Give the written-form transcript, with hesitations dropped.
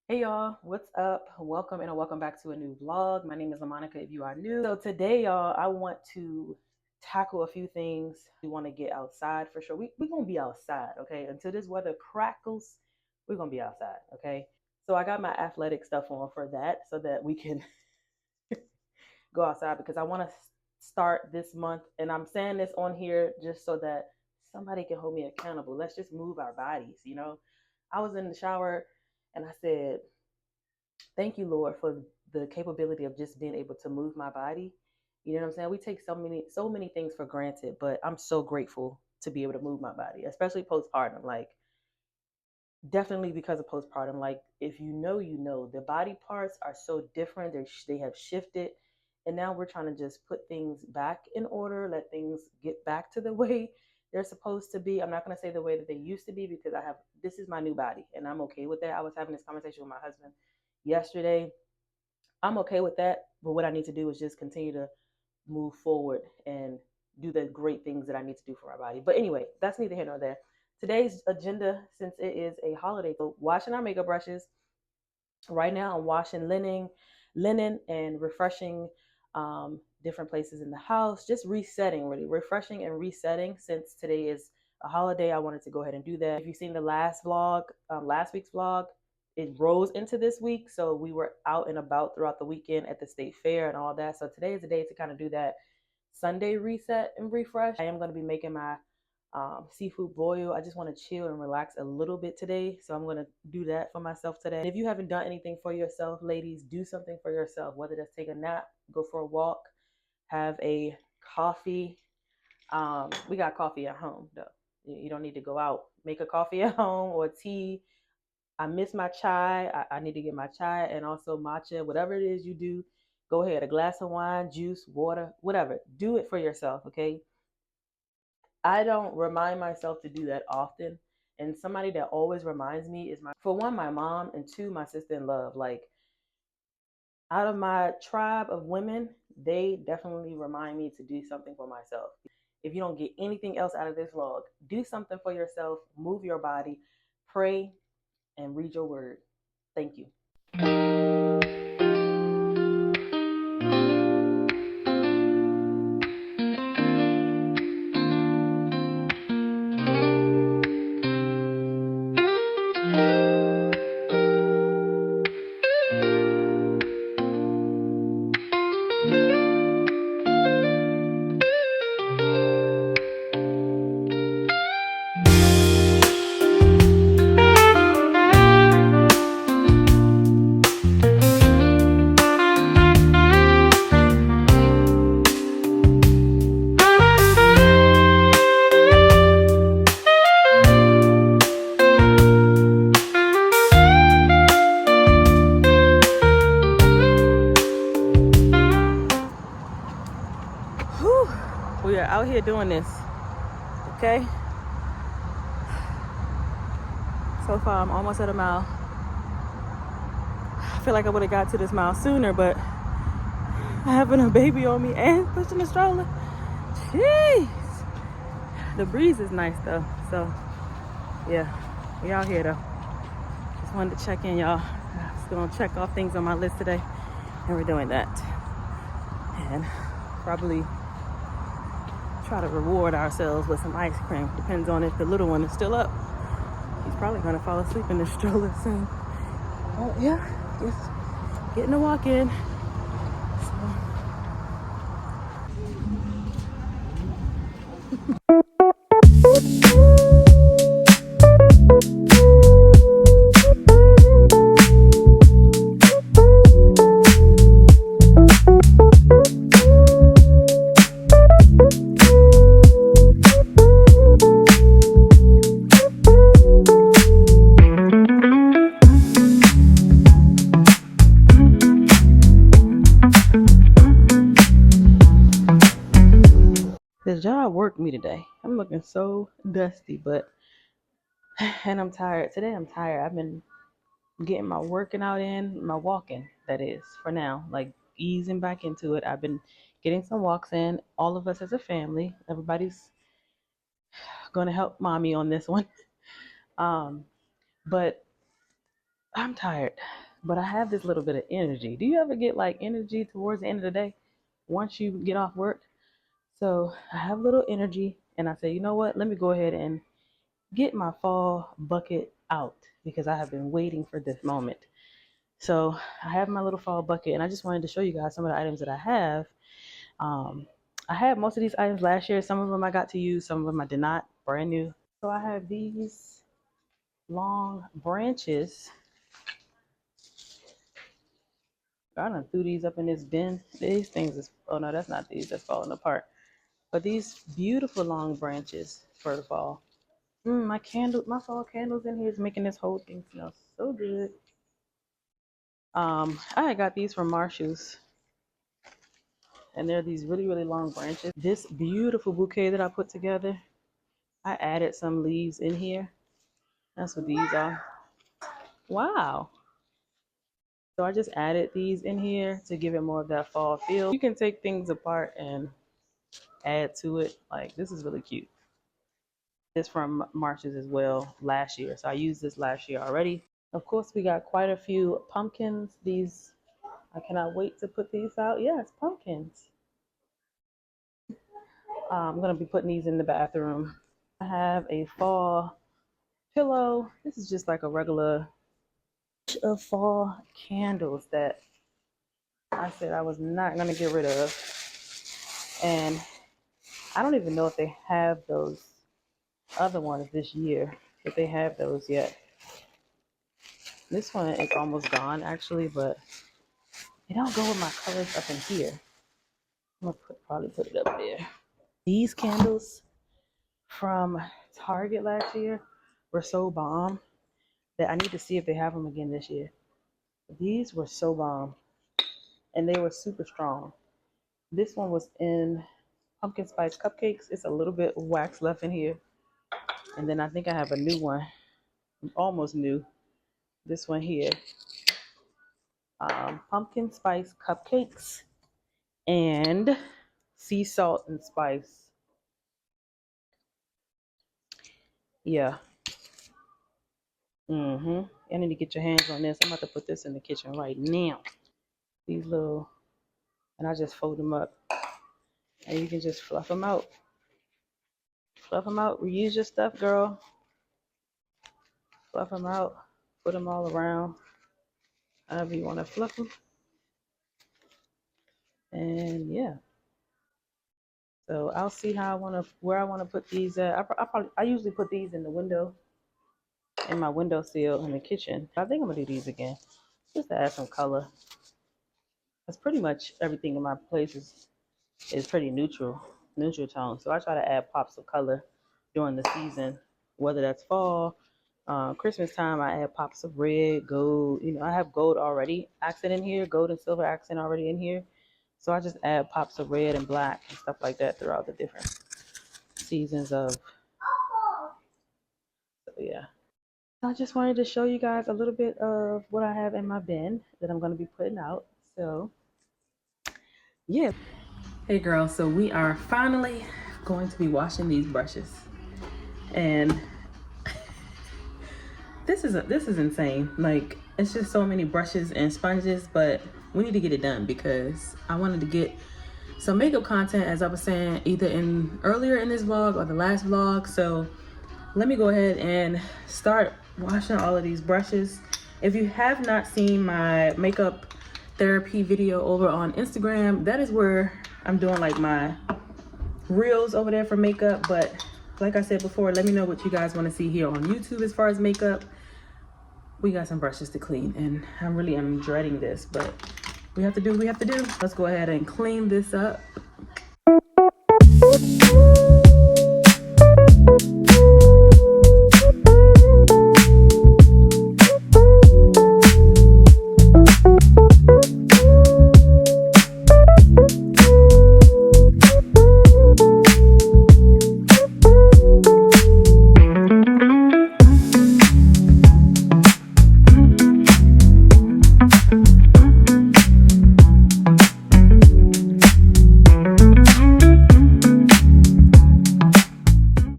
Hey y'all, what's up? Welcome back to a new vlog. My name is LaMonica if you are new. So today, y'all, I want to tackle a few things. We want to get outside for sure. We're gonna be outside, okay? Until this weather crackles, we're gonna be outside, okay? So I got my athletic stuff on for that so that we can go outside because I want to start this month, and I'm saying this on here just so that somebody can hold me accountable. Let's just move our bodies. I was in the shower and I said, thank you, Lord, for the capability of just being able to move my body. You know what I'm saying? We take so many things for granted, but I'm so grateful to be able to move my body, especially postpartum. Like, definitely because of postpartum. Like, if the body parts are so different. They have shifted, and now we're trying to just put things back in order, let things get back to the way they're supposed to be. I'm not going to say the way that they used to be because this is my new body, and I'm okay with that. I was having this conversation with my husband yesterday. I'm okay with that, but what I need to do is just continue to move forward and do the great things that I need to do for my body. But anyway, that's neither here nor there. Today's agenda, since it is a holiday, so washing our makeup brushes. Right now, I'm washing linen and refreshing different places in the house, just resetting, really refreshing and resetting. Since today is a holiday, I wanted to go ahead and do that. If you've seen the last vlog, last week's vlog, it rose into this week. So we were out and about throughout the weekend at the state fair and all that. So today is the day to kind of do that Sunday reset and refresh. I am going to be making my seafood boil. I just want to chill and relax a little bit today. So I'm going to do that for myself today. And if you haven't done anything for yourself, ladies, do something for yourself, whether that's take a nap, go for a walk, have a coffee. We got coffee at home, though. You don't need to go out. Make a coffee at home or tea. I miss my chai. I need to get my chai and also matcha, whatever it is you do. Go ahead, a glass of wine, juice, water, whatever. Do it for yourself, okay? I don't remind myself to do that often. And somebody that always reminds me is for one, my mom, and two, my sister in love. Like, out of my tribe of women, they definitely remind me to do something for myself. If you don't get anything else out of this vlog, do something for yourself, move your body, pray, and read your word. Thank you. Whew. We are out here doing this, okay? So far, I'm almost at a mile. I feel like I would have got to this mile sooner, but having a baby on me and pushing the stroller, jeez. The breeze is nice though, so yeah, we out here though. Just wanted to check in, y'all. Just gonna check off things on my list today, and we're doing that. And probably try to reward ourselves with some ice cream. Depends on if the little one is still up. He's probably gonna fall asleep in the stroller soon. Oh yeah, just getting a walk in. This job worked me today. I'm looking so dusty, and I'm tired. Today I'm tired. I've been getting my working out in, my walking, that is, for now. Like, easing back into it. I've been getting some walks in. All of us as a family, everybody's gonna help mommy on this one. But I'm tired, but I have this little bit of energy. Do you ever get like energy towards the end of the day once you get off work? So I have a little energy, and I say, you know what? Let me go ahead and get my fall bucket out because I have been waiting for this moment. So I have my little fall bucket, and I just wanted to show you guys some of the items that I have. Um, I had most of these items last year. Some of them I got to use, some of them I did not. Brand new. So I have these long branches. I done threw these up in this bin. These things is, oh no, that's not these. That's falling apart. But these beautiful long branches for the fall. My candle, my fall candles in here is making this whole thing smell so good. I got these from Marshall's, and they're these really, really long branches. This beautiful bouquet that I put together, I added some leaves in here. That's what these are. Wow. So I just added these in here to give it more of that fall feel. You can take things apart and add to it. Like, this is really cute. This from Marshall's as well last year. So I used this last year already. Of course, we got quite a few pumpkins. These, I cannot wait to put these out. Yes, pumpkins. I'm going to be putting these in the bathroom. I have a fall pillow. This is just like a regular of fall candles that I said I was not going to get rid of. And I don't even know if they have those other ones this year, if they have those yet. This one is almost gone actually, but they don't go with my colors up in here. I'm gonna probably put it up there. These candles from Target last year were so bomb that I need to see if they have them again this year. These were so bomb, and they were super strong. This one was in pumpkin spice cupcakes. It's a little bit wax left in here. And then I think I have a new one, almost new. This one here, pumpkin spice cupcakes and sea salt and spice. Yeah. I need to get your hands on this. I'm about to put this in the kitchen right now. These little, and I just fold them up. And you can just fluff them out. Fluff them out. Reuse your stuff, girl. Fluff them out. Put them all around. However you want to fluff them. And yeah. So I'll see how where I want to put these at. I usually put these in the window, in my windowsill in the kitchen. I think I'm gonna do these again, just to add some color. That's pretty much everything in my place is pretty neutral tone. So I try to add pops of color during the season, whether that's fall, Christmas time. I add pops of red, gold. You know, I have gold already accent in here, gold and silver accent already in here. So I just add pops of red and black and stuff like that throughout the different seasons of. So yeah. I just wanted to show you guys a little bit of what I have in my bin that I'm going to be putting out. So yeah. Hey girl, so we are finally going to be washing these brushes. And this is insane. Like, it's just so many brushes and sponges, but we need to get it done because I wanted to get some makeup content, as I was saying, either earlier in this vlog or the last vlog. So let me go ahead and start washing all of these brushes. If you have not seen my makeup therapy video over on Instagram, that is where I'm doing like my reels over there for makeup. But like I said before, let me know what you guys want to see here on YouTube as far as makeup. We got some brushes to clean, and I really am dreading this, but we have to do what we have to do. Let's go ahead and clean this up.